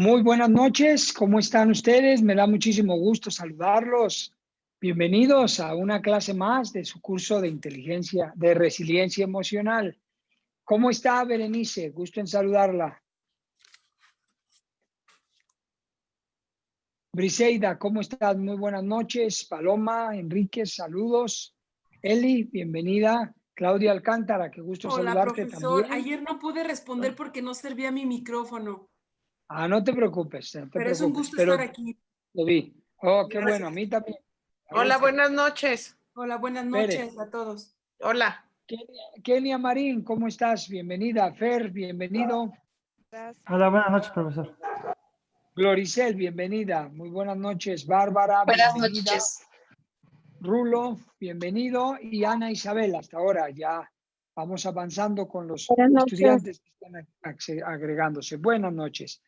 Muy buenas noches, ¿cómo están ustedes? Me da muchísimo gusto saludarlos. Bienvenidos a una clase más de su curso de resiliencia emocional. ¿Cómo está, Berenice? Gusto en saludarla. Briseida, ¿cómo estás? Muy buenas noches. Paloma, Enrique, saludos. Eli, bienvenida. Claudia Alcántara, qué gusto Hola, saludarte profesor. también. Ayer no pude responder porque no servía mi micrófono, No te preocupes, no te pero es un preocupes, gusto estar pero aquí. lo vi. Oh, qué bueno, a Gracias. mí también. A Hola, gusto. buenas noches. Hola, buenas Pere. noches a todos. Hola. Kenia Marín, ¿cómo estás? Bienvenida. Fer, bienvenido. Hola, buenas noches, profesor. Gloricel, bienvenida. Muy buenas noches. Bárbara, Buenas bienvenida. noches. Rulo, bienvenido. Y Ana Isabel, hasta ahora ya vamos avanzando con los Buenas noches. estudiantes que están agregándose. Buenas noches.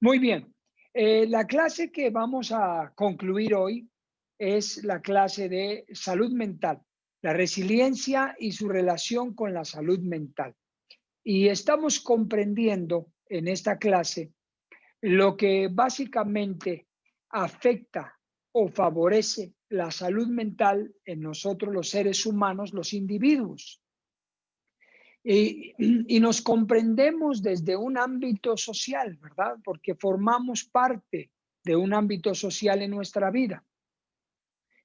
Muy bien. La clase que vamos a concluir hoy es la clase de salud mental, la resiliencia y su relación con la salud mental. Y estamos comprendiendo en esta clase lo que básicamente afecta o favorece la salud mental en nosotros los seres humanos, los individuos. Y nos comprendemos desde un ámbito social, ¿verdad? Porque formamos parte de un ámbito social en nuestra vida.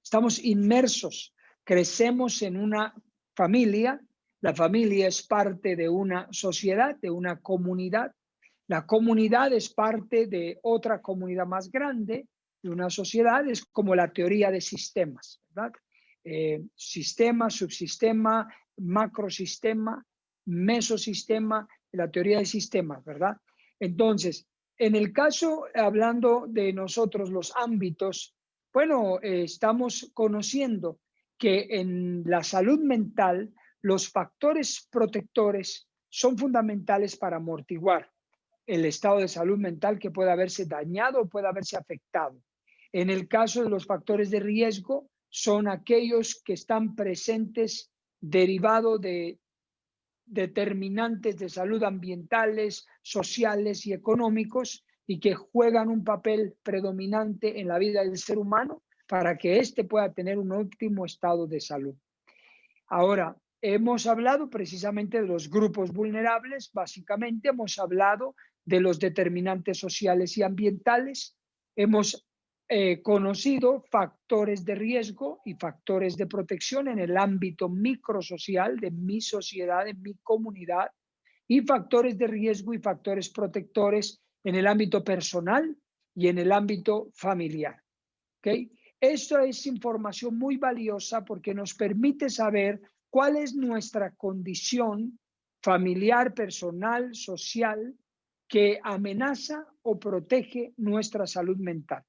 Estamos inmersos, crecemos en una familia, la familia es parte de una sociedad, de una comunidad, la comunidad es parte de otra comunidad más grande, de una sociedad, es como la teoría de sistemas, ¿verdad? Sistema, subsistema, macrosistema, mesosistema, la teoría de sistemas, ¿verdad? Entonces, en el caso, hablando de nosotros, los ámbitos, bueno, estamos conociendo que en la salud mental los factores protectores son fundamentales para amortiguar el estado de salud mental que pueda haberse dañado o pueda haberse afectado. En el caso de los factores de riesgo, son aquellos que están presentes derivado de determinantes de salud ambientales, sociales y económicos y que juegan un papel predominante en la vida del ser humano para que éste pueda tener un óptimo estado de salud. Ahora, hemos hablado precisamente de los grupos vulnerables, básicamente hemos hablado de los determinantes sociales y ambientales, hemos conocido factores de riesgo y factores de protección en el ámbito microsocial de mi sociedad, de mi comunidad, y factores de riesgo y factores protectores en el ámbito personal y en el ámbito familiar. ¿Okay? Esto es información muy valiosa porque nos permite saber cuál es nuestra condición familiar, personal, social, que amenaza o protege nuestra salud mental.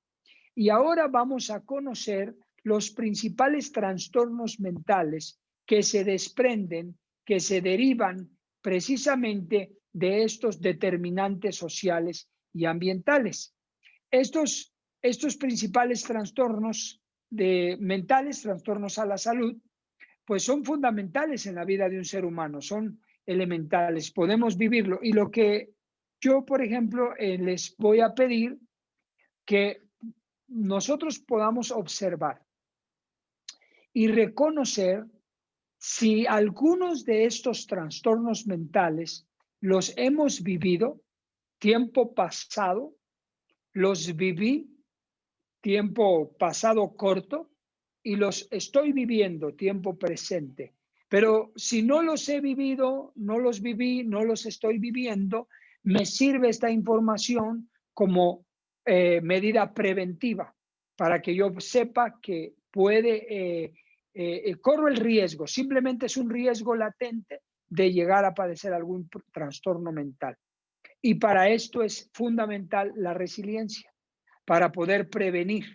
Y ahora vamos a conocer los principales trastornos mentales que se desprenden, que se derivan precisamente de estos determinantes sociales y ambientales. Estos principales trastornos mentales, trastornos a la salud, pues son fundamentales en la vida de un ser humano, son elementales, podemos vivirlo. Y lo que yo, por ejemplo, les voy a pedir que nosotros podamos observar y reconocer si algunos de estos trastornos mentales los hemos vivido tiempo pasado, los viví tiempo pasado corto y los estoy viviendo tiempo presente. Pero si no los he vivido, no los viví, no los estoy viviendo, me sirve esta información como medida preventiva para que yo sepa que corro el riesgo, simplemente es un riesgo latente de llegar a padecer algún trastorno mental. Y para esto es fundamental la resiliencia, para poder prevenir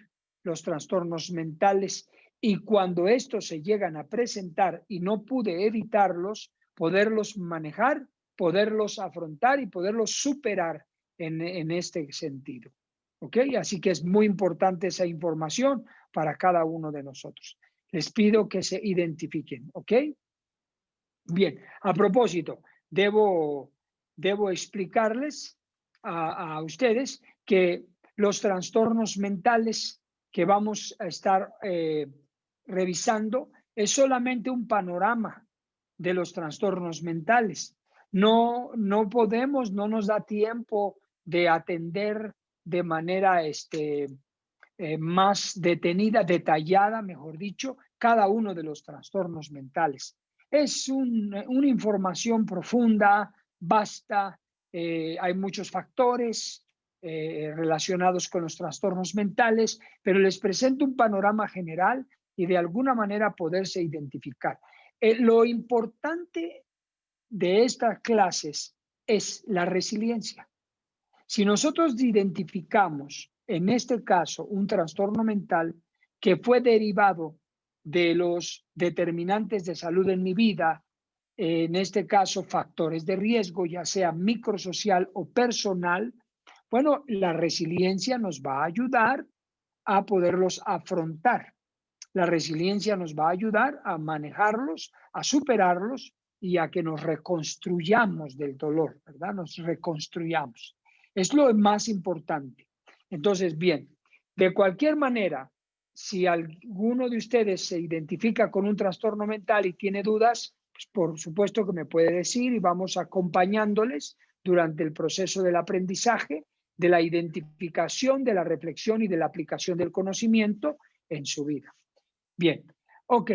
los trastornos mentales y cuando estos se llegan a presentar y no pude evitarlos, poderlos manejar, poderlos afrontar y poderlos superar en este sentido. ¿Ok? Así que es muy importante esa información para cada uno de nosotros. Les pido que se identifiquen. ¿Ok? Bien, a propósito, debo explicarles a ustedes que los trastornos mentales que vamos a estar revisando es solamente un panorama de los trastornos mentales. No podemos, no nos da tiempo de atender de manera más detenida, detallada, mejor dicho, cada uno de los trastornos mentales. Es una información profunda, vasta, hay muchos factores relacionados con los trastornos mentales, pero les presento un panorama general y de alguna manera poderse identificar. Lo importante de estas clases es la resiliencia. Si nosotros identificamos, en este caso, un trastorno mental que fue derivado de los determinantes de salud en mi vida, en este caso factores de riesgo, ya sea microsocial o personal, bueno, la resiliencia nos va a ayudar a poderlos afrontar. La resiliencia nos va a ayudar a manejarlos, a superarlos y a que nos reconstruyamos del dolor, ¿verdad? Nos reconstruyamos. Es lo más importante. Entonces, bien, de cualquier manera, si alguno de ustedes se identifica con un trastorno mental y tiene dudas, pues por supuesto que me puede decir y vamos acompañándoles durante el proceso del aprendizaje, de la identificación, de la reflexión y de la aplicación del conocimiento en su vida. Bien, ok.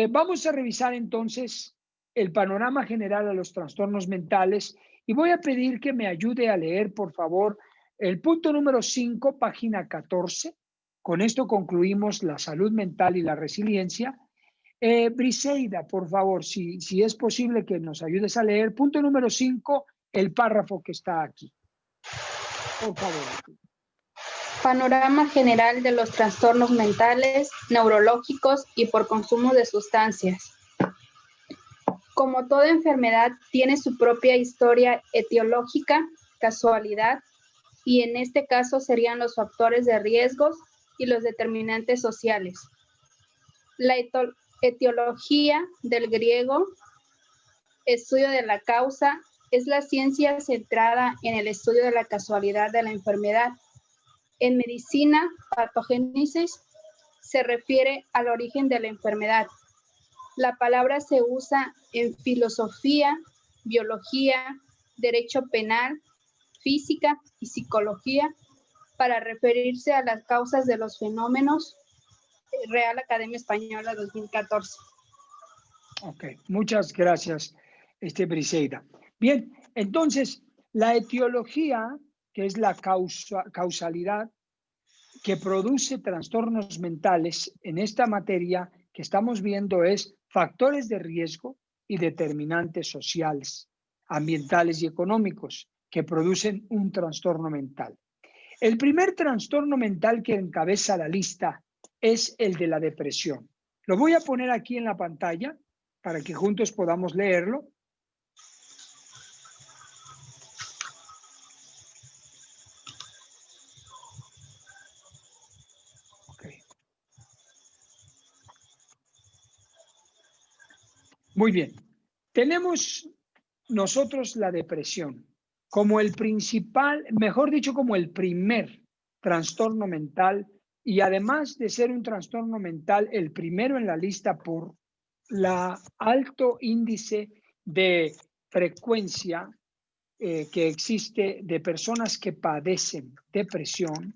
Vamos a revisar entonces el panorama general de los trastornos mentales y voy a pedir que me ayude a leer, por favor, el punto número 5, página 14. Con esto concluimos la salud mental y la resiliencia. Briseida, por favor, si es posible que nos ayudes a leer. Punto número 5, el párrafo que está aquí. Por favor. Panorama general de los trastornos mentales, neurológicos y por consumo de sustancias. Como toda enfermedad, tiene su propia historia etiológica, casualidad, y en este caso serían los factores de riesgos y los determinantes sociales. La etiología del griego, estudio de la causa, es la ciencia centrada en el estudio de la casualidad de la enfermedad. En medicina, patogénesis se refiere al origen de la enfermedad. La palabra se usa en filosofía, biología, derecho penal, física y psicología para referirse a las causas de los fenómenos. Real Academia Española 2014. Ok, muchas gracias, Briseida. Bien, entonces, la etiología, que es la causalidad que produce trastornos mentales en esta materia que estamos viendo es factores de riesgo y determinantes sociales, ambientales y económicos que producen un trastorno mental. El primer trastorno mental que encabeza la lista es el de la depresión. Lo voy a poner aquí en la pantalla para que juntos podamos leerlo. Muy bien, tenemos nosotros la depresión como el principal, mejor dicho, como el primer trastorno mental y además de ser un trastorno mental, el primero en la lista por la alto índice de frecuencia que existe de personas que padecen depresión,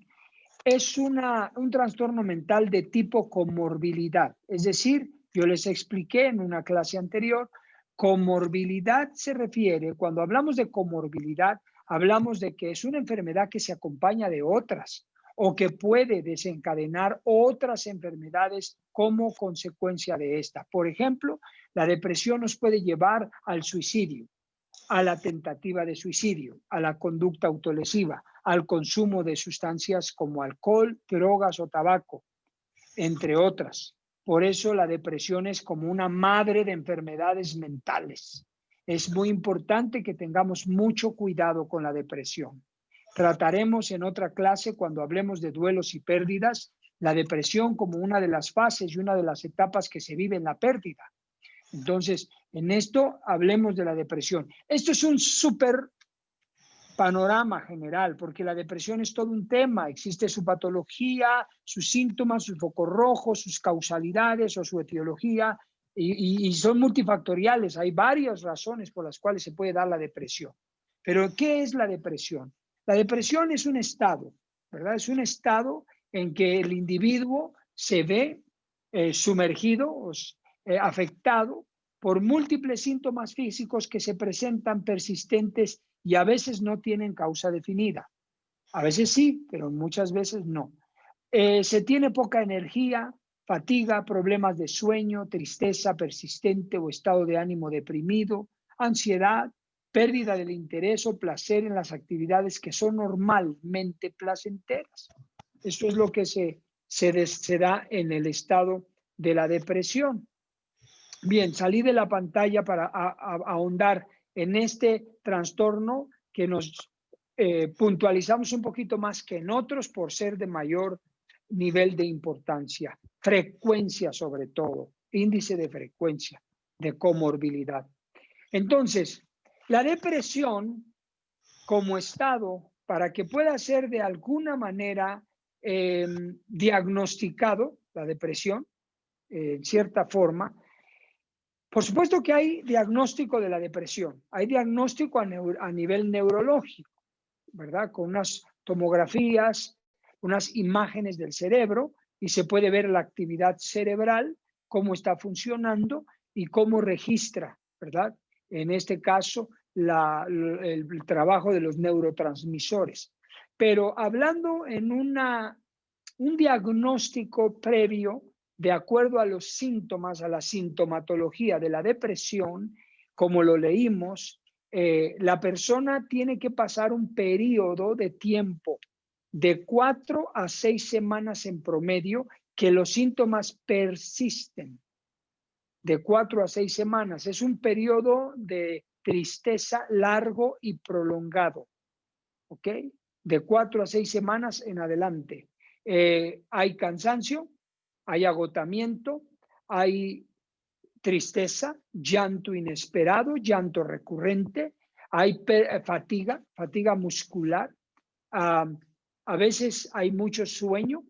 es un trastorno mental de tipo comorbilidad, es decir, yo les expliqué en una clase anterior, comorbilidad se refiere, cuando hablamos de comorbilidad, hablamos de que es una enfermedad que se acompaña de otras o que puede desencadenar otras enfermedades como consecuencia de esta. Por ejemplo, la depresión nos puede llevar al suicidio, a la tentativa de suicidio, a la conducta autolesiva, al consumo de sustancias como alcohol, drogas o tabaco, entre otras. Por eso la depresión es como una madre de enfermedades mentales. Es muy importante que tengamos mucho cuidado con la depresión. Trataremos en otra clase, cuando hablemos de duelos y pérdidas, la depresión como una de las fases y una de las etapas que se vive en la pérdida. Entonces, en esto hablemos de la depresión. Esto es un súper panorama general, porque la depresión es todo un tema. Existe su patología, sus síntomas, sus focos rojos, sus causalidades o su etiología, y son multifactoriales. Hay varias razones por las cuales se puede dar la depresión. Pero, ¿qué es la depresión? La depresión es un estado, ¿verdad? Es un estado en que el individuo se ve sumergido, afectado por múltiples síntomas físicos que se presentan persistentes y a veces no tienen causa definida. A veces sí, pero muchas veces no. Se tiene poca energía, fatiga, problemas de sueño, tristeza persistente o estado de ánimo deprimido, ansiedad, pérdida del interés o placer en las actividades que son normalmente placenteras. Esto es lo que se da en el estado de la depresión. Bien, salí de la pantalla para ahondar en este trastorno que nos puntualizamos un poquito más que en otros por ser de mayor nivel de importancia, frecuencia sobre todo, índice de frecuencia, de comorbilidad. Entonces, la depresión como estado, para que pueda ser de alguna manera diagnosticado, la depresión, en cierta forma, por supuesto que hay diagnóstico de la depresión, hay diagnóstico a nivel neurológico, ¿verdad? Con unas tomografías, unas imágenes del cerebro y se puede ver la actividad cerebral, cómo está funcionando y cómo registra, ¿verdad? En este caso, el trabajo de los neurotransmisores. Pero hablando en un diagnóstico previo, de acuerdo a los síntomas, a la sintomatología de la depresión, como lo leímos, la persona tiene que pasar un periodo de tiempo de 4 a 6 semanas en promedio que los síntomas persisten. De 4 a 6 semanas. Es un periodo de tristeza largo y prolongado. ¿Ok? De 4 a 6 semanas en adelante. Hay cansancio, hay agotamiento, hay tristeza, llanto inesperado, llanto recurrente, hay fatiga muscular, a veces hay mucho sueño,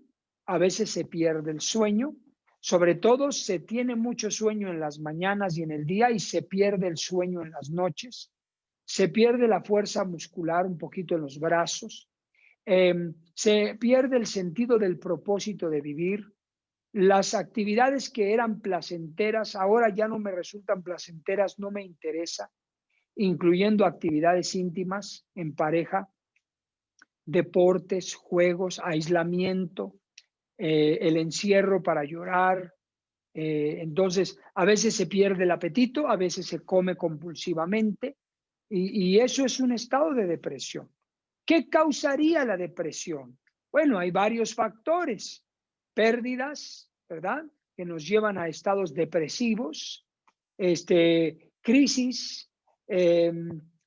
a veces se pierde el sueño, sobre todo se tiene mucho sueño en las mañanas y en el día y se pierde el sueño en las noches, se pierde la fuerza muscular un poquito en los brazos, se pierde el sentido del propósito de vivir. Las actividades que eran placenteras ahora ya no me resultan placenteras, no me interesa, incluyendo actividades íntimas en pareja, deportes, juegos, aislamiento, el encierro para llorar. Entonces, a veces se pierde el apetito, a veces se come compulsivamente y eso es un estado de depresión. ¿Qué causaría la depresión? Bueno, hay varios factores. Pérdidas, ¿verdad? Que nos llevan a estados depresivos, crisis,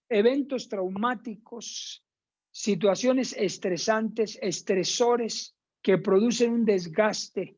eventos traumáticos, situaciones estresantes, estresores que producen un desgaste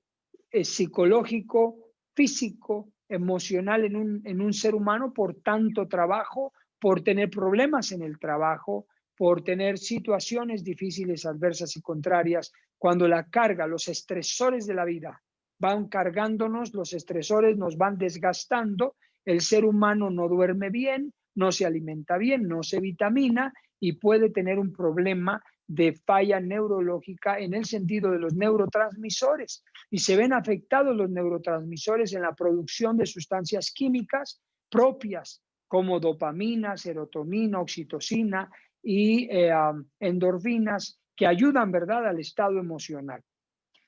psicológico, físico, emocional en un ser humano por tanto trabajo, por tener problemas en el trabajo, por tener situaciones difíciles, adversas y contrarias. Cuando la carga, los estresores de la vida van cargándonos, los estresores nos van desgastando, el ser humano no duerme bien, no se alimenta bien, no se vitamina y puede tener un problema de falla neurológica en el sentido de los neurotransmisores. Y se ven afectados los neurotransmisores en la producción de sustancias químicas propias como dopamina, serotonina, oxitocina y endorfinas que ayudan, ¿verdad?, al estado emocional.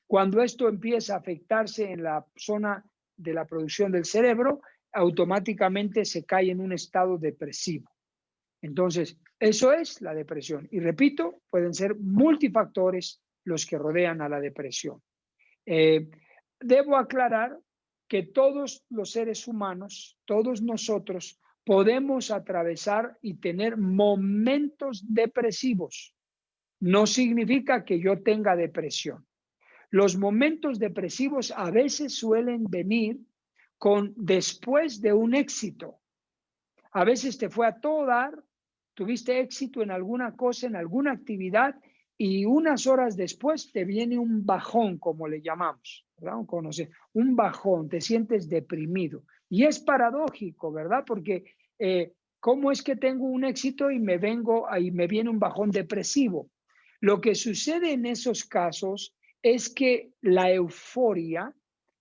Cuando esto empieza a afectarse en la zona de la producción del cerebro, automáticamente se cae en un estado depresivo. Entonces, eso es la depresión. Y repito, pueden ser multifactores los que rodean a la depresión. Debo aclarar que todos los seres humanos, todos nosotros, podemos atravesar y tener momentos depresivos. No significa que yo tenga depresión. Los momentos depresivos a veces suelen venir después de un éxito. A veces te fue a todo dar, tuviste éxito en alguna cosa, en alguna actividad, y unas horas después te viene un bajón, como le llamamos, ¿verdad? Un bajón, te sientes deprimido. Y es paradójico, ¿verdad? Porque ¿cómo es que tengo un éxito y me viene un bajón depresivo? Lo que sucede en esos casos es que la euforia,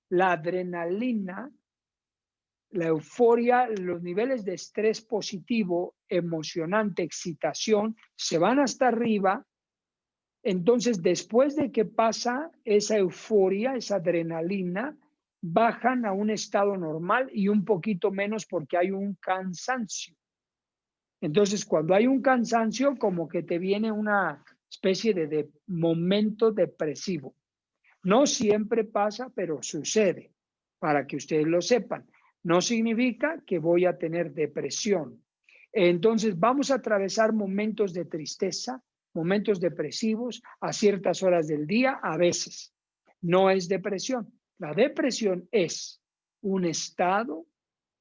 la adrenalina, los niveles de estrés positivo, emocionante, excitación, se van hasta arriba. Entonces, después de que pasa esa euforia, esa adrenalina, bajan a un estado normal y un poquito menos porque hay un cansancio. Entonces, cuando hay un cansancio, como que te viene una especie de momento depresivo. No siempre pasa, pero sucede, para que ustedes lo sepan. No significa que voy a tener depresión. Entonces, vamos a atravesar momentos de tristeza, momentos depresivos a ciertas horas del día, a veces. No es depresión. La depresión es un estado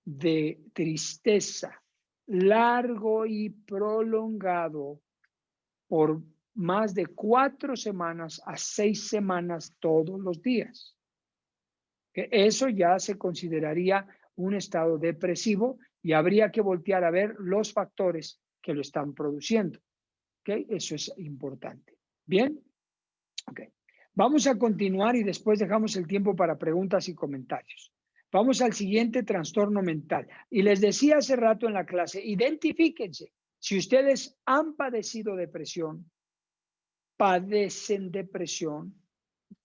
de tristeza largo y prolongado por más de 4 semanas a 6 semanas todos los días. Que eso ya se consideraría un estado depresivo y habría que voltear a ver los factores que lo están produciendo. ¿Okay? Eso es importante. ¿Bien? Okay. Vamos a continuar y después dejamos el tiempo para preguntas y comentarios. Vamos al siguiente trastorno mental. Y les decía hace rato en la clase, identifíquense. Si ustedes han padecido depresión, padecen depresión,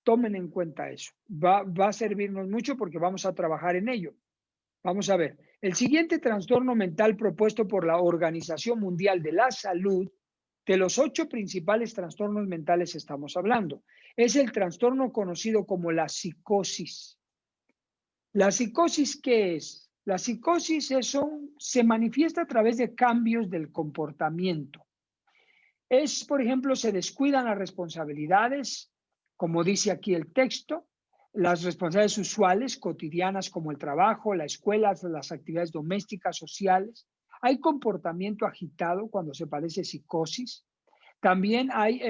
tomen en cuenta eso. Va a servirnos mucho porque vamos a trabajar en ello. Vamos a ver. El siguiente trastorno mental propuesto por la Organización Mundial de la Salud, de los 8 principales trastornos mentales estamos hablando, es el trastorno conocido como la psicosis. ¿La psicosis qué es? La psicosis se manifiesta a través de cambios del comportamiento. Por ejemplo, se descuidan las responsabilidades, como dice aquí el texto, las responsabilidades usuales, cotidianas, como el trabajo, la escuela, las actividades domésticas, sociales. Hay comportamiento agitado cuando se padece psicosis. También hay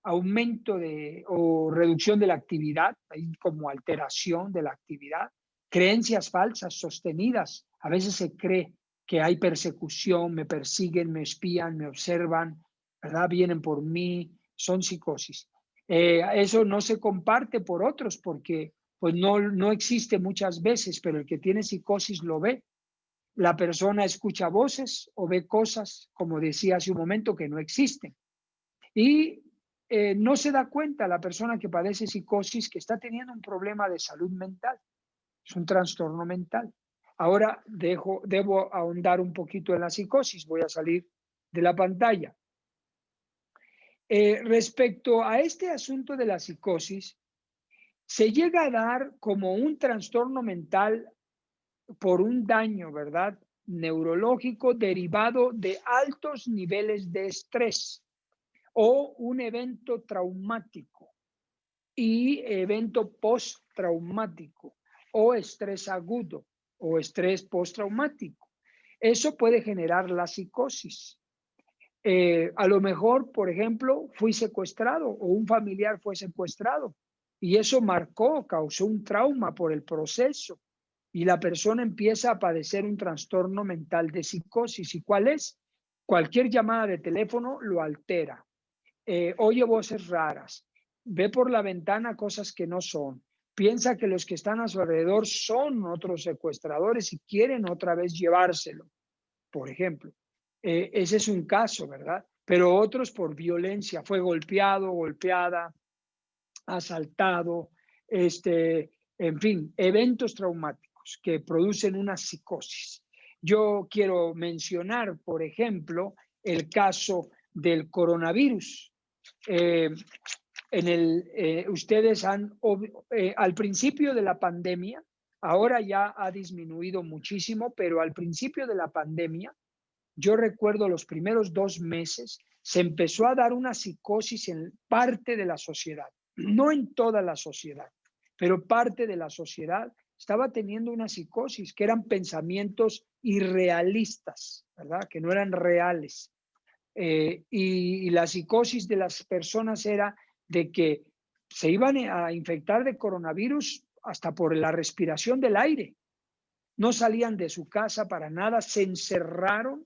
aumento o reducción de la actividad, hay como alteración de la actividad. Creencias falsas sostenidas. A veces se cree que hay persecución, me persiguen, me espían, me observan, ¿verdad? Vienen por mí, son psicosis. Eso no se comparte por otros porque pues no existe muchas veces, pero el que tiene psicosis lo ve. La persona escucha voces o ve cosas, como decía hace un momento, que no existen. Y no se da cuenta la persona que padece psicosis que está teniendo un problema de salud mental. Es un trastorno mental. Ahora debo ahondar un poquito en la psicosis. Voy a salir de la pantalla. Respecto a este asunto de la psicosis, se llega a dar como un trastorno mental por un daño, ¿verdad? Neurológico derivado de altos niveles de estrés o un evento traumático y evento postraumático o estrés agudo o estrés postraumático. Eso puede generar la psicosis. A lo mejor, por ejemplo, fui secuestrado o un familiar fue secuestrado y eso causó un trauma por el proceso y la persona empieza a padecer un trastorno mental de psicosis. ¿Y cuál es? Cualquier llamada de teléfono lo altera. Oye voces raras, ve por la ventana cosas que no son, piensa que los que están a su alrededor son otros secuestradores y quieren otra vez llevárselo, por ejemplo. Ese es un caso, ¿verdad? Pero otros por violencia, fue golpeado, golpeada, asaltado, en fin, eventos traumáticos que producen una psicosis. Yo quiero mencionar, por ejemplo, el caso del coronavirus. Ustedes al principio de la pandemia, ahora ya ha disminuido muchísimo, pero al principio de la pandemia, yo recuerdo los primeros 2 meses, se empezó a dar una psicosis en parte de la sociedad, no en toda la sociedad, pero parte de la sociedad estaba teniendo una psicosis, que eran pensamientos irrealistas, ¿verdad? Que no eran reales. y la psicosis de las personas era de que se iban a infectar de coronavirus hasta por la respiración del aire. No salían de su casa para nada, se encerraron.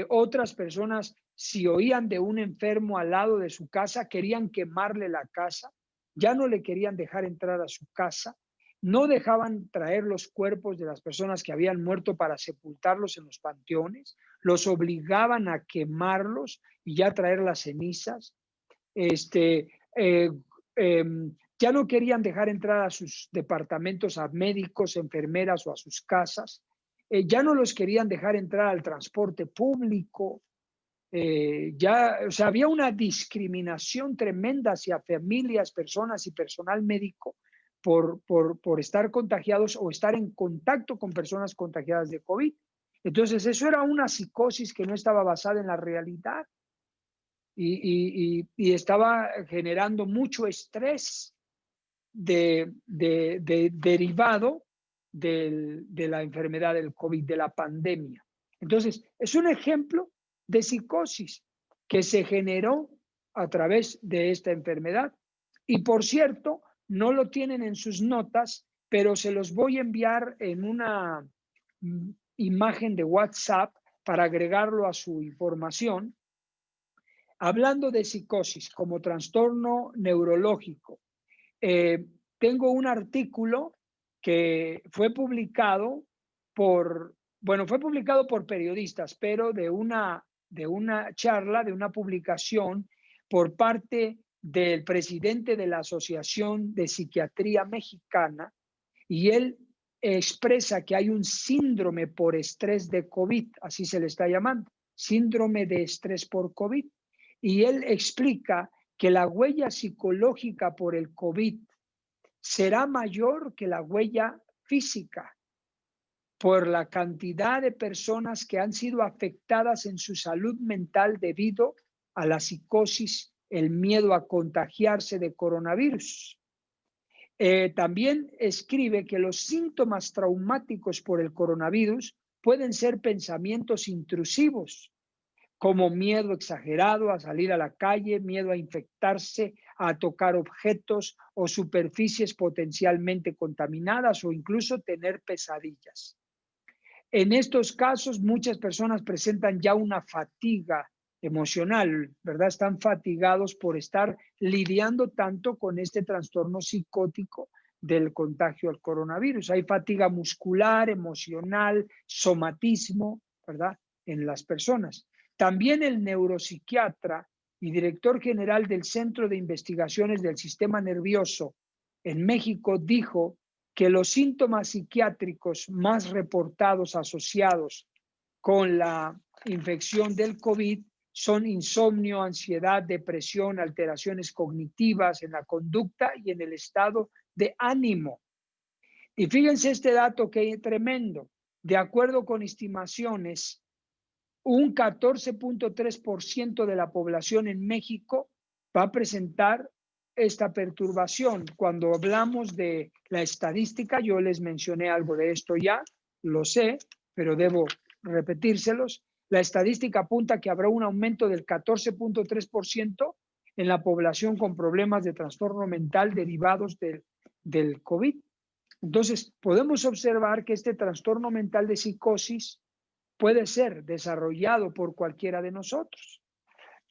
Otras personas, si oían de un enfermo al lado de su casa, querían quemarle la casa, ya no le querían dejar entrar a su casa, no dejaban traer los cuerpos de las personas que habían muerto para sepultarlos en los panteones, los obligaban a quemarlos y ya traer las cenizas. Ya no querían dejar entrar a sus departamentos a médicos, enfermeras o a sus casas. Ya no los querían dejar entrar al transporte público. O sea, había una discriminación tremenda hacia familias, personas y personal médico por estar contagiados o estar en contacto con personas contagiadas de COVID. Entonces, eso era una psicosis que no estaba basada en la realidad y estaba generando mucho estrés derivado de la enfermedad del COVID, de la pandemia. Entonces, es un ejemplo de psicosis que se generó a través de esta enfermedad. Y por cierto, no lo tienen en sus notas, pero se los voy a enviar en una imagen de WhatsApp para agregarlo a su información. Hablando de psicosis como trastorno neurológico, tengo un artículo que fue publicado por periodistas, pero de una charla, de una publicación por parte del presidente de la Asociación de Psiquiatría Mexicana, y él expresa que hay un síndrome por estrés de COVID, así se le está llamando, síndrome de estrés por COVID, y él explica que la huella psicológica por el COVID será mayor que la huella física por la cantidad de personas que han sido afectadas en su salud mental debido a la psicosis, el miedo a contagiarse de coronavirus. También escribe que los síntomas traumáticos por el coronavirus pueden ser pensamientos intrusivos, como miedo exagerado a salir a la calle, miedo a infectarse, a tocar objetos o superficies potencialmente contaminadas o incluso tener pesadillas. En estos casos, muchas personas presentan ya una fatiga emocional, ¿verdad? Están fatigados por estar lidiando tanto con este trastorno psicótico del contagio al coronavirus. Hay fatiga muscular, emocional, somatismo, ¿verdad? En las personas. También el neuropsiquiatra y director general del Centro de Investigaciones del Sistema Nervioso en México dijo que los síntomas psiquiátricos más reportados asociados con la infección del COVID son insomnio, ansiedad, depresión, alteraciones cognitivas en la conducta y en el estado de ánimo. Y fíjense este dato que es tremendo. De acuerdo con estimaciones, un 14.3% de la población en México va a presentar esta perturbación. Cuando hablamos de la estadística, yo les mencioné algo de esto ya, lo sé, pero debo repetírselos. La estadística apunta que habrá un aumento del 14.3% en la población con problemas de trastorno mental derivados del COVID. Entonces, podemos observar que este trastorno mental de psicosis puede ser desarrollado por cualquiera de nosotros.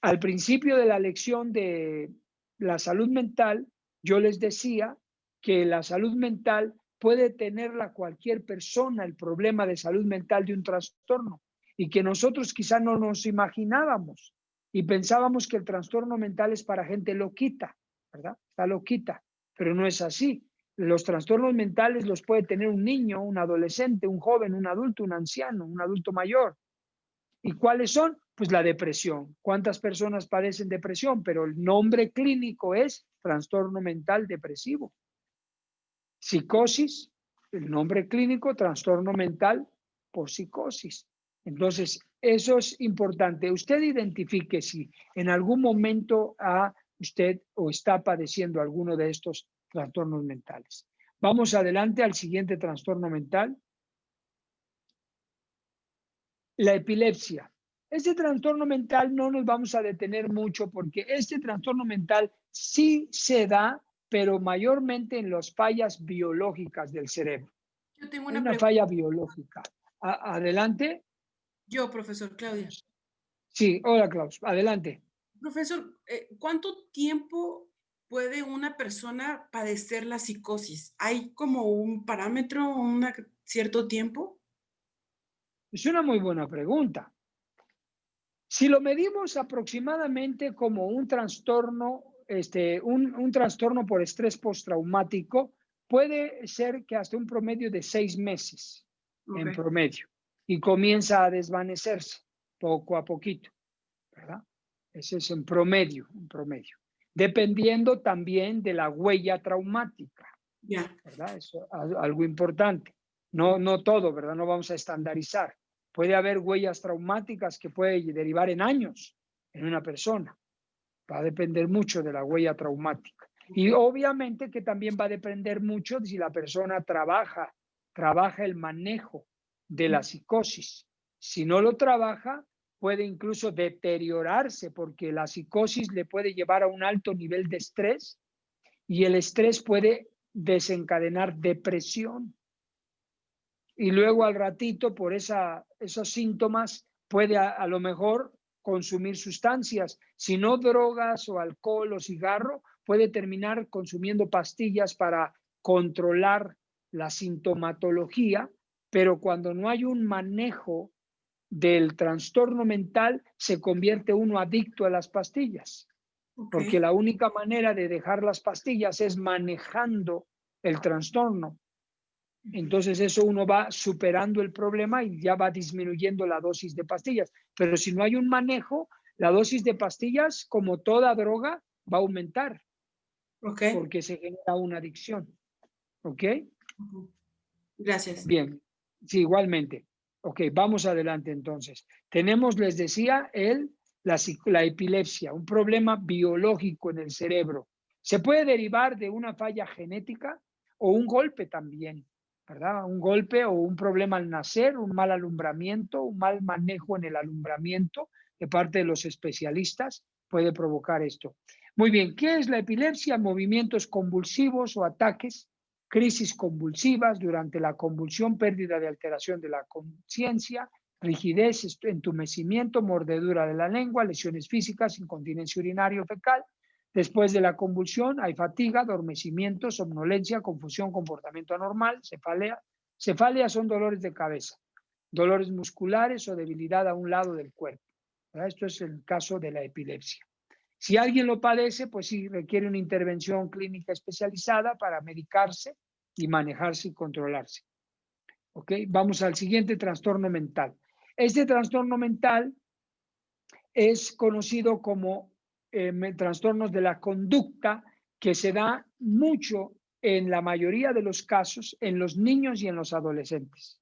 Al principio de la lección de la salud mental, yo les decía que la salud mental puede tenerla cualquier persona, el problema de salud mental de un trastorno, y que nosotros quizá no nos imaginábamos y pensábamos que el trastorno mental es para gente loquita, ¿verdad? Está loquita, pero no es así. Los trastornos mentales los puede tener un niño, un adolescente, un joven, un adulto, un anciano, un adulto mayor. ¿Y cuáles son? Pues la depresión. ¿Cuántas personas padecen depresión? Pero el nombre clínico es trastorno mental depresivo. Psicosis, el nombre clínico, trastorno mental por psicosis. Entonces, eso es importante. Usted identifique si en algún momento usted o está padeciendo alguno de estos trastornos mentales. Vamos adelante al siguiente trastorno mental. La epilepsia. Este trastorno mental no nos vamos a detener mucho porque este trastorno mental sí se da, pero mayormente en las fallas biológicas del cerebro. Yo tengo Hay una una pregunta. falla biológica. Adelante. Yo, profesor Claudia. Sí, hola Klaus, adelante. Profesor, ¿cuánto tiempo puede una persona padecer la psicosis? ¿Hay como un parámetro, un cierto tiempo? Es una muy buena pregunta. Si lo medimos aproximadamente como un trastorno, un trastorno por estrés postraumático, puede ser que hasta un promedio de 6 meses en Ok. promedio y comienza a desvanecerse poco a poquito, ¿verdad? Ese es en promedio, dependiendo también de la huella traumática, Ya. ¿verdad? Eso es algo importante. No todo, ¿verdad? No vamos a estandarizar. Puede haber huellas traumáticas que puede derivar en años en una persona. Va a depender mucho de la huella traumática. Y obviamente que también va a depender mucho de si la persona trabaja el manejo de la psicosis. Si no lo trabaja, puede incluso deteriorarse porque la psicosis le puede llevar a un alto nivel de estrés y el estrés puede desencadenar depresión. Y luego al ratito, por esos síntomas, puede a lo mejor consumir sustancias, si no drogas o alcohol o cigarro, puede terminar consumiendo pastillas para controlar la sintomatología, pero cuando no hay un manejo del trastorno mental, se convierte uno adicto a las pastillas, porque Ok. la única manera de dejar las pastillas es manejando el trastorno. Entonces eso uno va superando el problema y ya va disminuyendo la dosis de pastillas. Pero si no hay un manejo, la dosis de pastillas, como toda droga, va a aumentar Ok. porque se genera una adicción. ¿Ok? Ujú. Gracias. Bien. Sí, igualmente. Ok, vamos adelante entonces. Tenemos, les decía, la epilepsia, un problema biológico en el cerebro. Se puede derivar de una falla genética o un golpe también, ¿verdad? Un golpe o un problema al nacer, un mal alumbramiento, un mal manejo en el alumbramiento de parte de los especialistas puede provocar esto. Muy bien, ¿qué es la epilepsia? Movimientos convulsivos o ataques, crisis convulsivas durante la convulsión, pérdida de alteración de la conciencia, rigidez, entumecimiento, mordedura de la lengua, lesiones físicas, incontinencia urinaria o fecal. Después de la convulsión hay fatiga, adormecimiento, somnolencia, confusión, comportamiento anormal, cefalea. Cefalea son dolores de cabeza, dolores musculares o debilidad a un lado del cuerpo. ¿Verdad? Esto es el caso de la epilepsia. Si alguien lo padece, pues sí, requiere una intervención clínica especializada para medicarse y manejarse y controlarse. ¿Ok? Vamos al siguiente trastorno mental. Este trastorno mental es conocido como trastornos de la conducta, que se da mucho en la mayoría de los casos en los niños y en los adolescentes.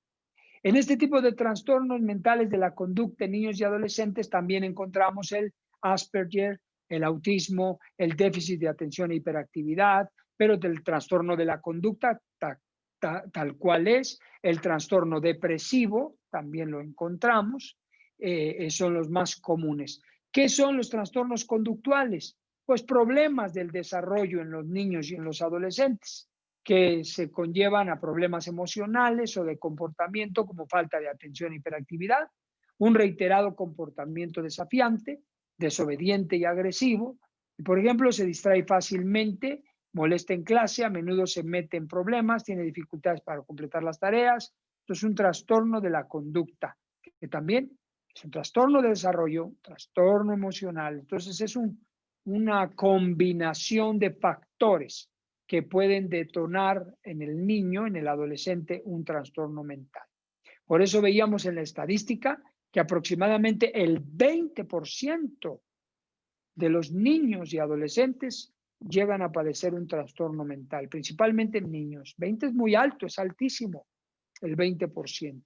En este tipo de trastornos mentales de la conducta en niños y adolescentes también encontramos el Asperger, el autismo, el déficit de atención e hiperactividad, pero del trastorno de la conducta tal cual es, el trastorno depresivo también lo encontramos, son los más comunes. ¿Qué son los trastornos conductuales? Pues problemas del desarrollo en los niños y en los adolescentes que se conllevan a problemas emocionales o de comportamiento como falta de atención e hiperactividad, un reiterado comportamiento desafiante, desobediente y agresivo. Por ejemplo, se distrae fácilmente, molesta en clase, a menudo se mete en problemas, tiene dificultades para completar las tareas. Esto es un trastorno de la conducta, que también es un trastorno de desarrollo, trastorno emocional. Entonces es una combinación de factores que pueden detonar en el niño, en el adolescente, un trastorno mental. Por eso veíamos en la estadística que aproximadamente el 20% de los niños y adolescentes llegan a padecer un trastorno mental, principalmente en niños. 20 es muy alto, es altísimo, el 20%,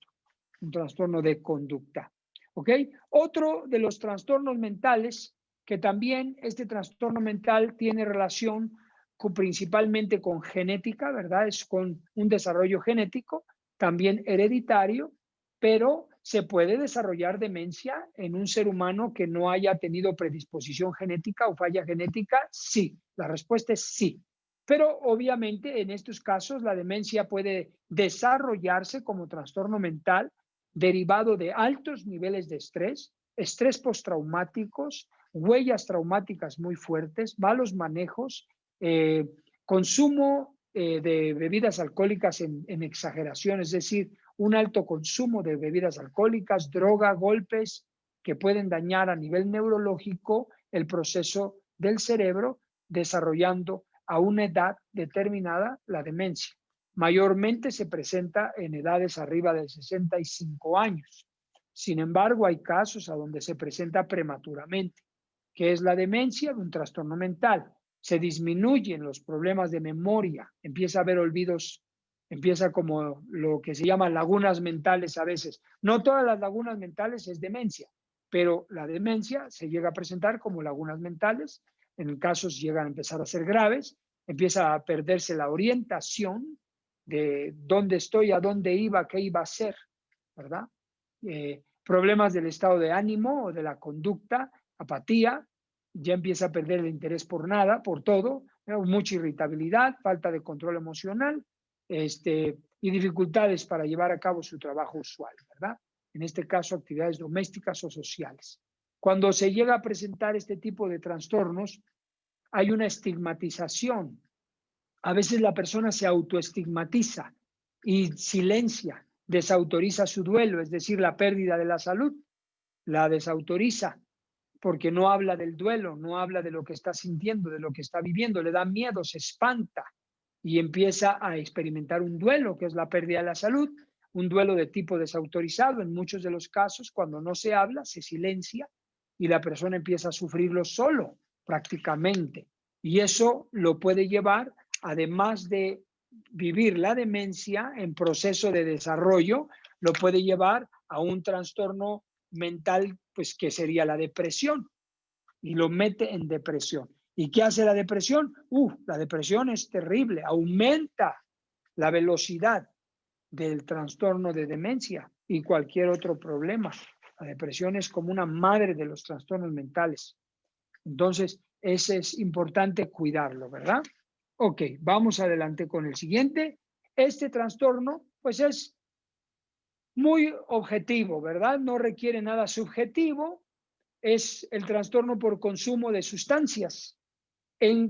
un trastorno de conducta. ¿Ok? Otro de los trastornos mentales, que también este trastorno mental tiene relación principalmente con genética, ¿verdad? Es con un desarrollo genético, también hereditario, pero ¿se puede desarrollar demencia en un ser humano que no haya tenido predisposición genética o falla genética? Sí, la respuesta es sí. Pero obviamente en estos casos la demencia puede desarrollarse como trastorno mental derivado de altos niveles de estrés postraumáticos, huellas traumáticas muy fuertes, malos manejos, consumo de bebidas alcohólicas en exageración, es decir, un alto consumo de bebidas alcohólicas, droga, golpes que pueden dañar a nivel neurológico el proceso del cerebro, desarrollando a una edad determinada la demencia. Mayormente se presenta en edades arriba de 65 años. Sin embargo, hay casos a donde se presenta prematuramente, que es la demencia de un trastorno mental. Se disminuyen los problemas de memoria, empieza a haber olvidos, empieza como lo que se llama lagunas mentales a veces. No todas las lagunas mentales es demencia, pero la demencia se llega a presentar como lagunas mentales. En casos llegan a empezar a ser graves, empieza a perderse la orientación de dónde estoy, a dónde iba, qué iba a hacer, ¿verdad? Problemas del estado de ánimo o de la conducta, apatía, ya empieza a perder el interés por nada, por todo, mucha irritabilidad, falta de control emocional, y dificultades para llevar a cabo su trabajo usual, ¿verdad? En este caso, actividades domésticas o sociales. Cuando se llega a presentar este tipo de trastornos, hay una estigmatización. A veces la persona se autoestigmatiza y silencia, desautoriza su duelo, es decir, la pérdida de la salud, la desautoriza porque no habla del duelo, no habla de lo que está sintiendo, de lo que está viviendo, le da miedo, se espanta y empieza a experimentar un duelo, que es la pérdida de la salud, un duelo de tipo desautorizado. En muchos de los casos, cuando no se habla, se silencia y la persona empieza a sufrirlo solo, prácticamente. Y eso lo puede llevar, además de vivir la demencia en proceso de desarrollo, lo puede llevar a un trastorno mental, pues que sería la depresión, y lo mete en depresión. ¿Y qué hace la depresión? La depresión es terrible, aumenta la velocidad del trastorno de demencia y cualquier otro problema. La depresión es como una madre de los trastornos mentales. Entonces, ese es importante cuidarlo, ¿verdad? Ok, vamos adelante con el siguiente. Este trastorno, pues es muy objetivo, ¿verdad? No requiere nada subjetivo. Es el trastorno por consumo de sustancias.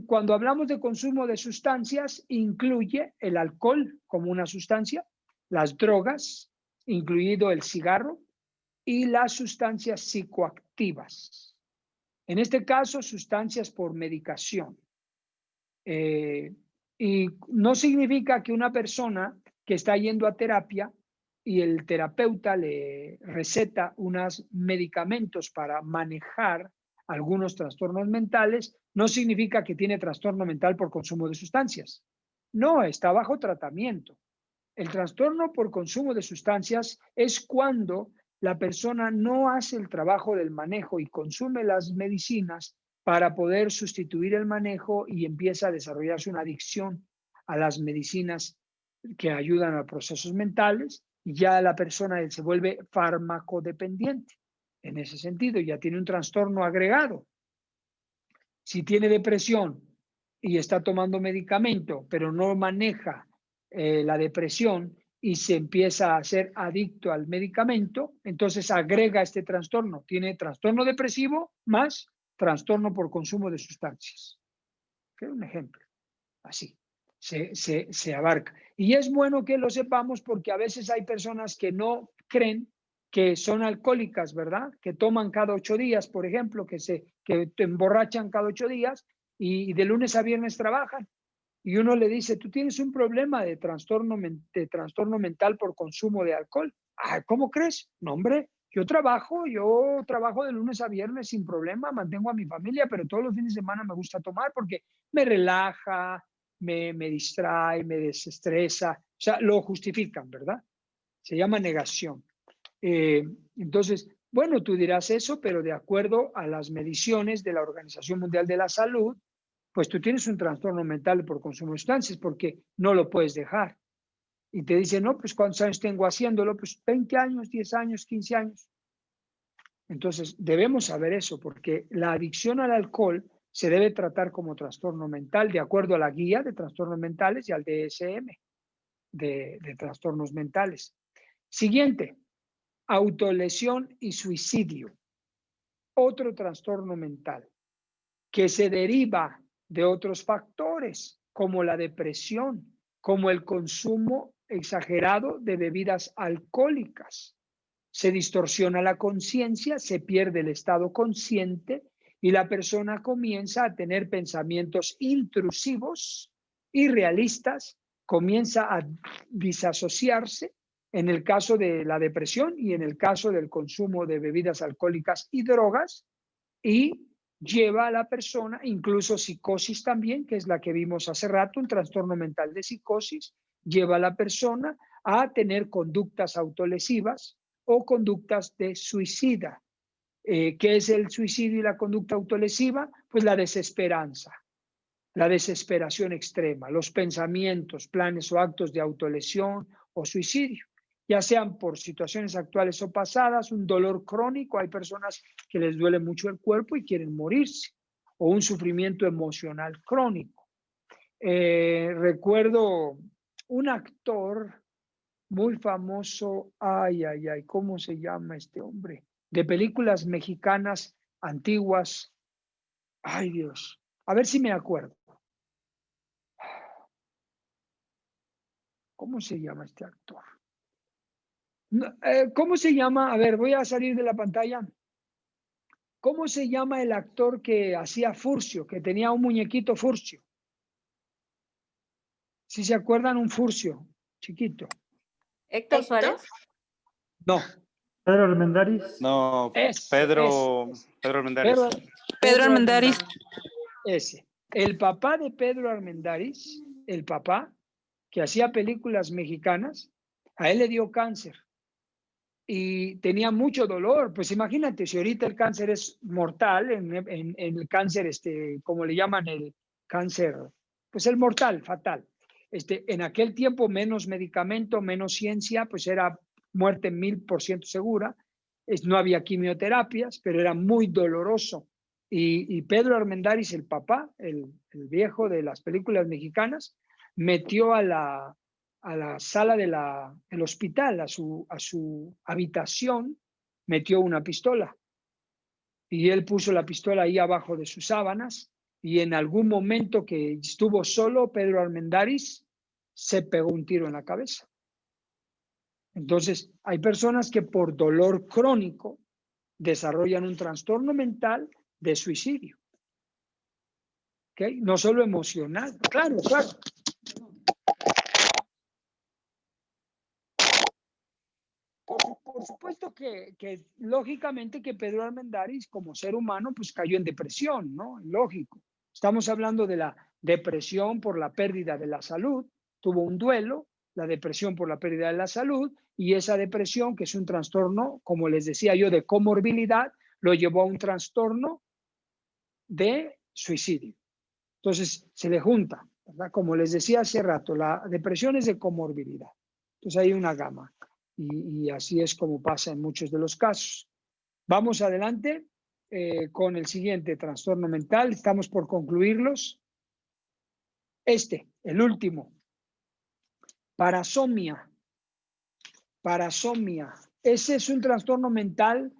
Cuando hablamos de consumo de sustancias, incluye el alcohol como una sustancia, las drogas, incluido el cigarro, y las sustancias psicoactivas. En este caso, sustancias por medicación. Y no significa que una persona que está yendo a terapia y el terapeuta le receta unos medicamentos para manejar algunos trastornos mentales, no significa que tiene trastorno mental por consumo de sustancias. No, está bajo tratamiento. El trastorno por consumo de sustancias es cuando la persona no hace el trabajo del manejo y consume las medicinas para poder sustituir el manejo y empieza a desarrollarse una adicción a las medicinas que ayudan a procesos mentales, y ya la persona se vuelve farmacodependiente. En ese sentido, ya tiene un trastorno agregado. Si tiene depresión y está tomando medicamento, pero no maneja la depresión y se empieza a ser adicto al medicamento, entonces agrega este trastorno. Tiene trastorno depresivo más trastorno por consumo de sustancias. Un ejemplo, así se abarca. Y es bueno que lo sepamos porque a veces hay personas que no creen que son alcohólicas, ¿verdad? Que toman cada 8 días, por ejemplo, que te emborrachan cada 8 días y de lunes a viernes trabajan. Y uno le dice, tú tienes un problema de trastorno mental por consumo de alcohol. ¿Cómo crees? No, hombre, yo trabajo de lunes a viernes sin problema, mantengo a mi familia, pero todos los fines de semana me gusta tomar porque me relaja, me distrae, me desestresa. O sea, lo justifican, ¿verdad? Se llama negación. Entonces, bueno, tú dirás eso, pero de acuerdo a las mediciones de la Organización Mundial de la Salud, pues tú tienes un trastorno mental por consumo de sustancias porque no lo puedes dejar. Y te dicen, no, pues ¿cuántos años tengo haciéndolo? Pues 20 años, 10 años, 15 años. Entonces, debemos saber eso, porque la adicción al alcohol se debe tratar como trastorno mental de acuerdo a la guía de trastornos mentales y al DSM de trastornos mentales. Siguiente, autolesión y suicidio. Otro trastorno mental que se deriva de otros factores, como la depresión, como el consumo exagerado de bebidas alcohólicas. Se distorsiona la conciencia, se pierde el estado consciente y la persona comienza a tener pensamientos intrusivos, irrealistas, comienza a disasociarse en el caso de la depresión y en el caso del consumo de bebidas alcohólicas y drogas, y lleva a la persona, incluso psicosis también, que es la que vimos hace rato, un trastorno mental de psicosis, lleva a la persona a tener conductas autolesivas o conductas de suicida. ¿Qué es el suicidio y la conducta autolesiva? Pues la desesperanza, la desesperación extrema, los pensamientos, planes o actos de autolesión o suicidio, ya sean por situaciones actuales o pasadas, un dolor crónico, hay personas que les duele mucho el cuerpo y quieren morirse, o un sufrimiento emocional crónico. Recuerdo un actor muy famoso, ¿cómo se llama este hombre? De películas mexicanas antiguas, ay Dios, a ver si me acuerdo. ¿Cómo se llama este actor? ¿Cómo se llama? A ver, voy a salir de la pantalla. ¿Cómo se llama el actor que hacía Furcio, que tenía un muñequito Furcio? Si se acuerdan, un Furcio, chiquito. ¿Héctor Suárez? No. Pedro Armendáriz. No, Pedro Armendáriz. Pedro Armendáriz. Ese. El papá de Pedro Armendáriz, el papá que hacía películas mexicanas, a él le dio cáncer y tenía mucho dolor. Pues imagínate, si ahorita el cáncer es mortal, en el cáncer, como le llaman el cáncer, pues el mortal, fatal. En aquel tiempo menos medicamento, menos ciencia, pues era muerte 1000% segura. No había quimioterapias, pero era muy doloroso. Y Pedro Armendáriz, el papá, el viejo de las películas mexicanas, metió a la sala del hospital, a su habitación, metió una pistola. Y él puso la pistola ahí abajo de sus sábanas, y en algún momento que estuvo solo, Pedro Armendáriz se pegó un tiro en la cabeza. Entonces, hay personas que por dolor crónico desarrollan un trastorno mental de suicidio. ¿Okay? No solo emocional. Claro. Por supuesto que lógicamente que Pedro Armendáriz como ser humano pues cayó en depresión, ¿no? Lógico. Estamos hablando de la depresión por la pérdida de la salud, tuvo un duelo, la depresión por la pérdida de la salud, y esa depresión, que es un trastorno, como les decía yo, de comorbilidad, lo llevó a un trastorno de suicidio. Entonces se le junta, ¿verdad? Como les decía hace rato, la depresión es de comorbilidad. Entonces hay una gama. Y así es como pasa en muchos de los casos. Vamos adelante con el siguiente trastorno mental. Estamos por concluirlos. El último. Parasomnia. Parasomnia. Ese es un trastorno mental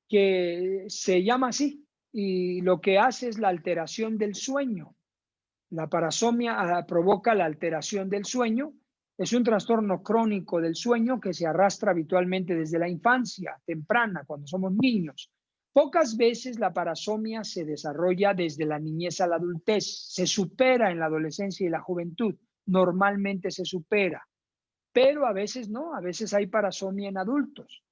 que se llama así y lo que hace es la alteración del sueño. La parasomnia provoca la alteración del sueño. Es un trastorno crónico del sueño que se arrastra habitualmente desde la infancia temprana, cuando somos niños. Pocas veces la parasomnia se desarrolla desde la niñez a la adultez. Se supera en la adolescencia y la juventud. Normalmente se supera. Pero a veces no, a veces hay parasomnia en adultos.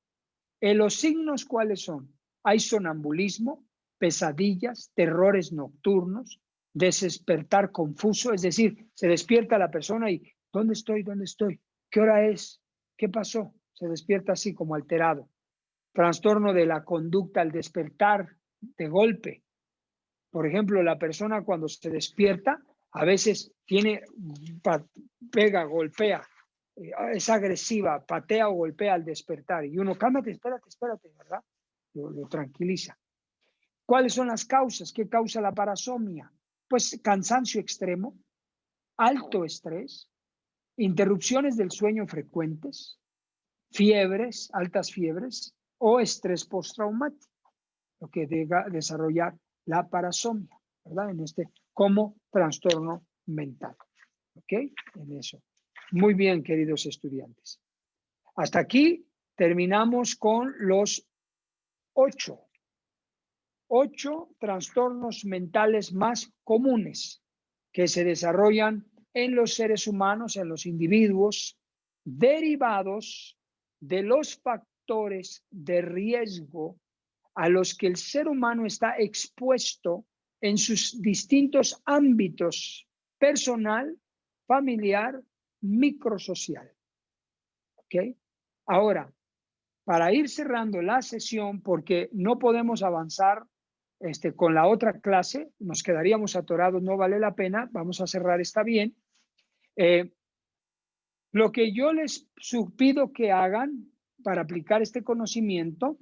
Los signos, ¿cuáles son? Hay sonambulismo, pesadillas, terrores nocturnos, despertar confuso, es decir, se despierta la persona y ¿dónde estoy? ¿Dónde estoy? ¿Qué hora es? ¿Qué pasó? Se despierta así como alterado. Trastorno de la conducta al despertar de golpe. Por ejemplo, la persona cuando se despierta a veces golpea es agresiva, patea o golpea al despertar. Y uno, cálmate, espérate, ¿verdad? Lo tranquiliza. ¿Cuáles son las causas? ¿Qué causa la parasomnia? Pues cansancio extremo, alto estrés, interrupciones del sueño frecuentes, fiebres, altas fiebres o estrés postraumático, lo que llega a desarrollar la parasomnia, ¿verdad? Como trastorno mental. ¿Ok? En eso. Muy bien, queridos estudiantes. Hasta aquí terminamos con los 8 trastornos mentales más comunes que se desarrollan en los seres humanos, en los individuos, derivados de los factores de riesgo a los que el ser humano está expuesto en sus distintos ámbitos personal, familiar, microsocial. ¿Ok? Ahora, para ir cerrando la sesión, porque no podemos avanzar con la otra clase, nos quedaríamos atorados, no vale la pena, vamos a cerrar, está bien. Lo que yo les pido que hagan para aplicar este conocimiento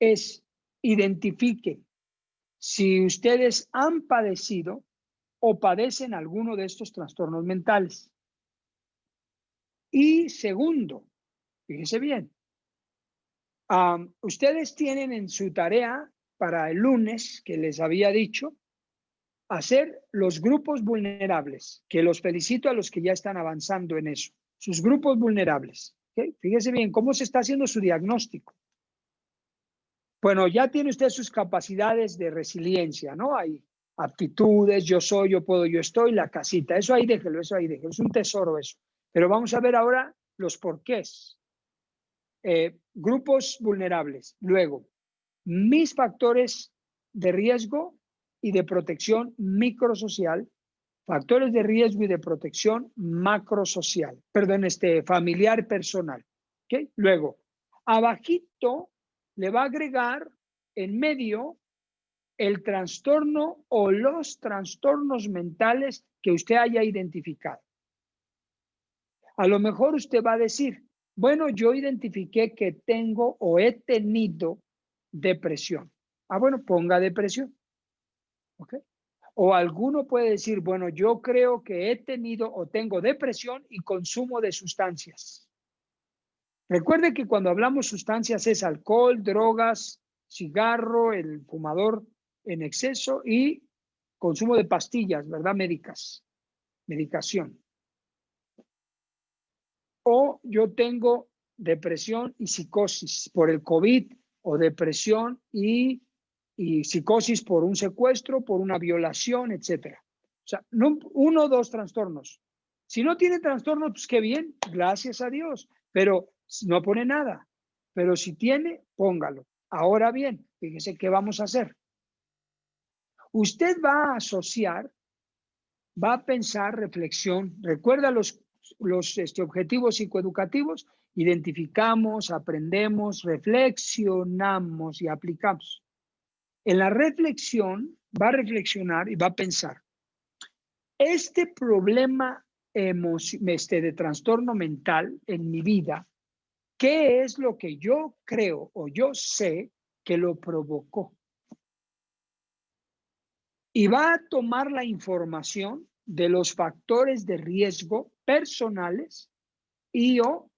es identifiquen si ustedes han padecido o padecen alguno de estos trastornos mentales. Y segundo, fíjense bien, ustedes tienen en su tarea para el lunes, que les había dicho, hacer los grupos vulnerables, que los felicito a los que ya están avanzando en eso, sus grupos vulnerables. ¿Okay? Fíjense bien cómo se está haciendo su diagnóstico. Bueno, ya tiene usted sus capacidades de resiliencia, ¿no? Hay aptitudes, yo soy, yo puedo, yo estoy, la casita. Eso ahí déjelo, es un tesoro eso. Pero vamos a ver ahora los porqués. Grupos vulnerables. Luego, mis factores de riesgo y de protección microsocial, factores de riesgo y de protección macrosocial, perdón, familiar personal. ¿Okay? Luego, abajito le va a agregar en medio el trastorno o los trastornos mentales que usted haya identificado. A lo mejor usted va a decir, bueno, yo identifiqué que tengo o he tenido depresión. Bueno, ponga depresión. ¿Ok? O alguno puede decir, bueno, yo creo que he tenido o tengo depresión y consumo de sustancias. Recuerde que cuando hablamos sustancias es alcohol, drogas, cigarro, el fumador en exceso y consumo de pastillas, ¿verdad? Médicas, medicación. O yo tengo depresión y psicosis por el COVID o depresión y psicosis por un secuestro, por una violación, etc. O sea, no, 1 o 2 trastornos. Si no tiene trastorno, pues qué bien, gracias a Dios, pero no pone nada. Pero si tiene, póngalo. Ahora bien, fíjese qué vamos a hacer. Usted va a asociar, va a pensar, reflexión, recuerda los objetivos psicoeducativos, identificamos, aprendemos, reflexionamos y aplicamos. En la reflexión va a reflexionar y va a pensar, este problema de trastorno mental en mi vida, ¿qué es lo que yo creo o yo sé que lo provocó? Y va a tomar la información de los factores de riesgo personales y o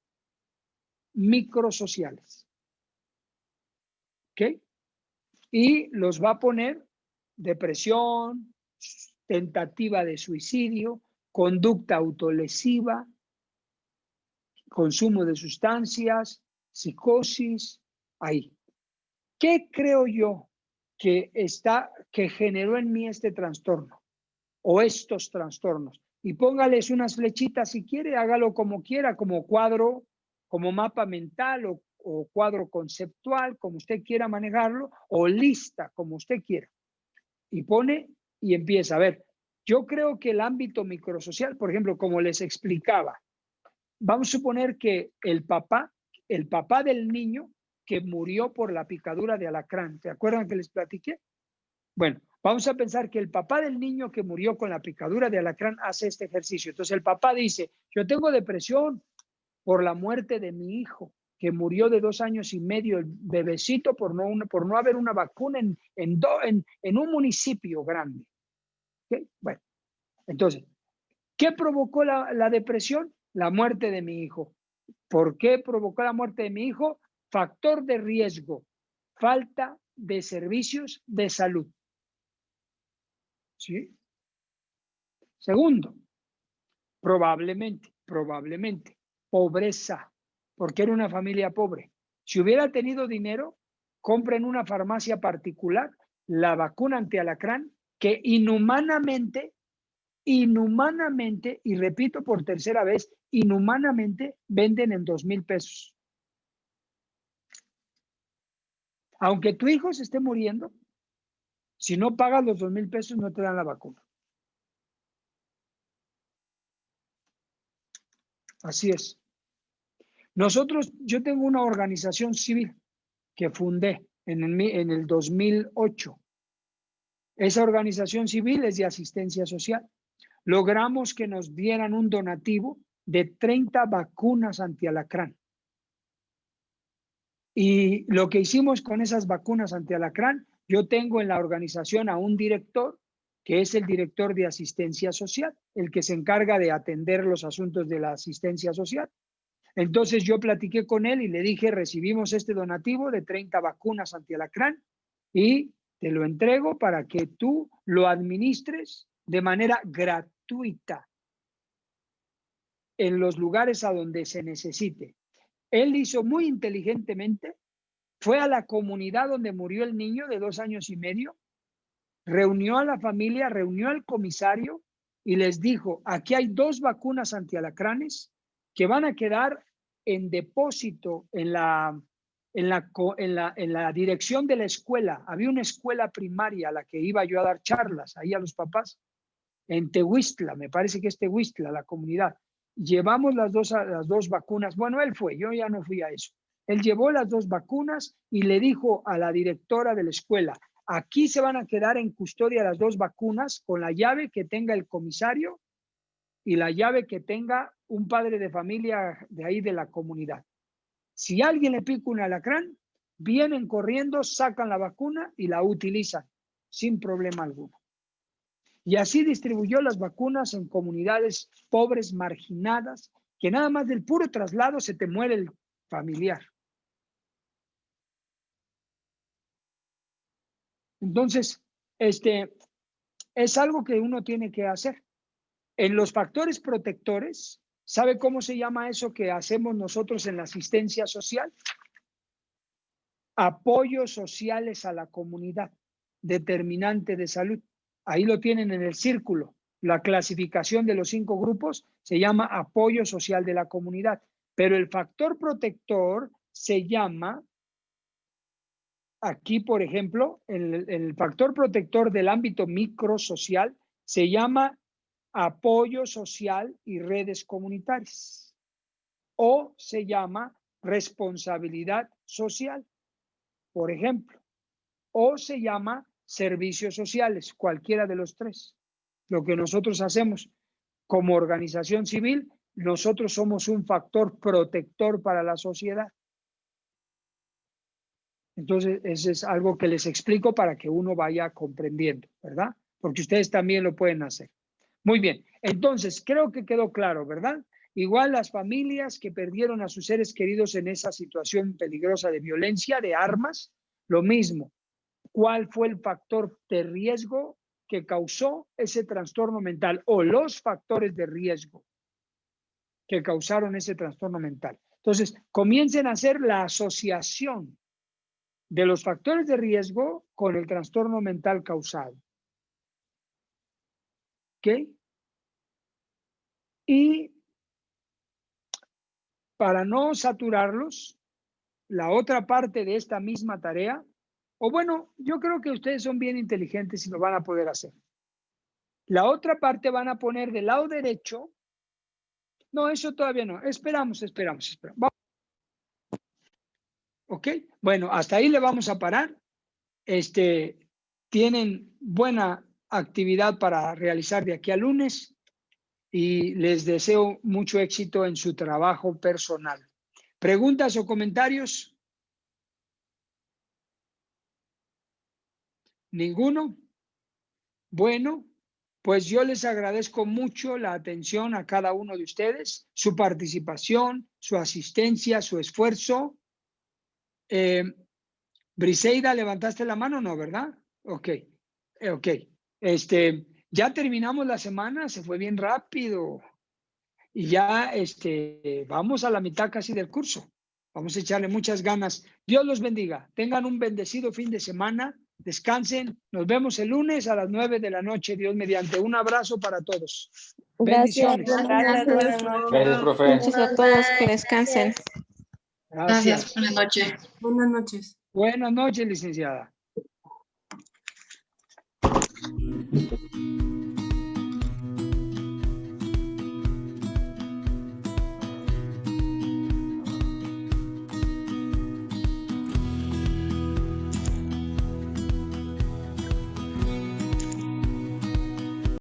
microsociales. ¿Ok? Y los va a poner depresión, tentativa de suicidio, conducta autolesiva, consumo de sustancias, psicosis, ahí. ¿Qué creo yo que generó en mí este trastorno o estos trastornos? Y póngales unas flechitas si quiere, hágalo como quiera, como cuadro, como mapa mental o cuadro conceptual, como usted quiera manejarlo, o lista, como usted quiera. Y pone y empieza a ver. Yo creo que el ámbito microsocial, por ejemplo, como les explicaba, vamos a suponer que el papá del niño que murió por la picadura de alacrán, ¿se acuerdan que les platiqué? Bueno, Vamos a pensar que el papá del niño que murió con la picadura de alacrán hace este ejercicio. Entonces el papá dice, yo tengo depresión por la muerte de mi hijo, que murió de 2 años y medio, el bebecito, por no haber una vacuna en un municipio grande. ¿Okay? Bueno, entonces, ¿qué provocó la depresión? La muerte de mi hijo. ¿Por qué provocó la muerte de mi hijo? Factor de riesgo, falta de servicios de salud. ¿Sí? Segundo, probablemente, pobreza, porque era una familia pobre. Si hubiera tenido dinero, compra en una farmacia particular la vacuna antialacrán que inhumanamente, y repito por tercera vez, inhumanamente venden en 2,000 pesos. Aunque tu hijo se esté muriendo, si no pagas los 2,000 pesos, no te dan la vacuna. Así es. Yo tengo una organización civil que fundé en el 2008. Esa organización civil es de asistencia social. Logramos que nos dieran un donativo de 30 vacunas antialacrán. Y lo que hicimos con esas vacunas antialacrán, yo tengo en la organización a un director, que es el director de asistencia social, el que se encarga de atender los asuntos de la asistencia social. Entonces yo platiqué con él y le dije, recibimos este donativo de 30 vacunas antialacrán y te lo entrego para que tú lo administres de manera gratuita en los lugares a donde se necesite. Él hizo muy inteligentemente, fue a la comunidad donde murió el niño de 2 años y medio, reunió a la familia, reunió al comisario y les dijo, aquí hay 2 vacunas antialacranes que van a quedar en depósito en la dirección de la escuela. Había una escuela primaria a la que iba yo a dar charlas, ahí a los papás, en Tehuistla, me parece que es Tehuistla, la comunidad. Llevamos las dos vacunas. Bueno, él fue, yo ya no fui a eso. Él llevó las 2 vacunas y le dijo a la directora de la escuela, aquí se van a quedar en custodia las 2 vacunas con la llave que tenga el comisario y la llave que tenga un padre de familia de ahí de la comunidad. Si alguien le pica un alacrán, vienen corriendo, sacan la vacuna y la utilizan sin problema alguno. Y así distribuyó las vacunas en comunidades pobres, marginadas, que nada más del puro traslado se te muere el familiar. Entonces, es algo que uno tiene que hacer. En los factores protectores, ¿sabe cómo se llama eso que hacemos nosotros en la asistencia social? Apoyos sociales a la comunidad, determinante de salud. Ahí lo tienen en el círculo. La clasificación de los 5 grupos se llama apoyo social de la comunidad. Pero el factor protector se llama, aquí por ejemplo, el factor protector del ámbito microsocial se llama apoyo social y redes comunitarias. O se llama responsabilidad social, por ejemplo. O se llama servicios sociales, cualquiera de los 3. Lo que nosotros hacemos como organización civil, nosotros somos un factor protector para la sociedad. Entonces, eso es algo que les explico para que uno vaya comprendiendo, ¿verdad? Porque ustedes también lo pueden hacer. Muy bien, entonces creo que quedó claro, ¿verdad? Igual las familias que perdieron a sus seres queridos en esa situación peligrosa de violencia, de armas, lo mismo. ¿Cuál fue el factor de riesgo que causó ese trastorno mental o los factores de riesgo que causaron ese trastorno mental? Entonces, comiencen a hacer la asociación de los factores de riesgo con el trastorno mental causado. ¿Ok? Y para no saturarlos, la otra parte de esta misma tarea, o bueno, yo creo que ustedes son bien inteligentes y lo van a poder hacer. La otra parte van a poner del lado derecho. No, eso todavía no. Esperamos. Vamos. ¿Ok? Bueno, hasta ahí le vamos a parar. tienen buena actividad para realizar de aquí a lunes y les deseo mucho éxito en su trabajo personal. ¿Preguntas o comentarios? ¿Ninguno? Bueno, pues yo les agradezco mucho la atención a cada uno de ustedes, su participación, su asistencia, su esfuerzo. Briseida, ¿levantaste la mano? No, ¿verdad? Ok, ok. Ya terminamos la semana, se fue bien rápido. Y ya vamos a la mitad casi del curso. Vamos a echarle muchas ganas. Dios los bendiga. Tengan un bendecido fin de semana. Descansen. Nos vemos el lunes a las 9 de la noche. Dios mediante. Un abrazo para todos. Gracias. Bendiciones. Gracias, buenas noches. Gracias, profe. Gracias a todos, que descansen. Gracias. Buenas noches. Buenas noches. Buenas noches, licenciada.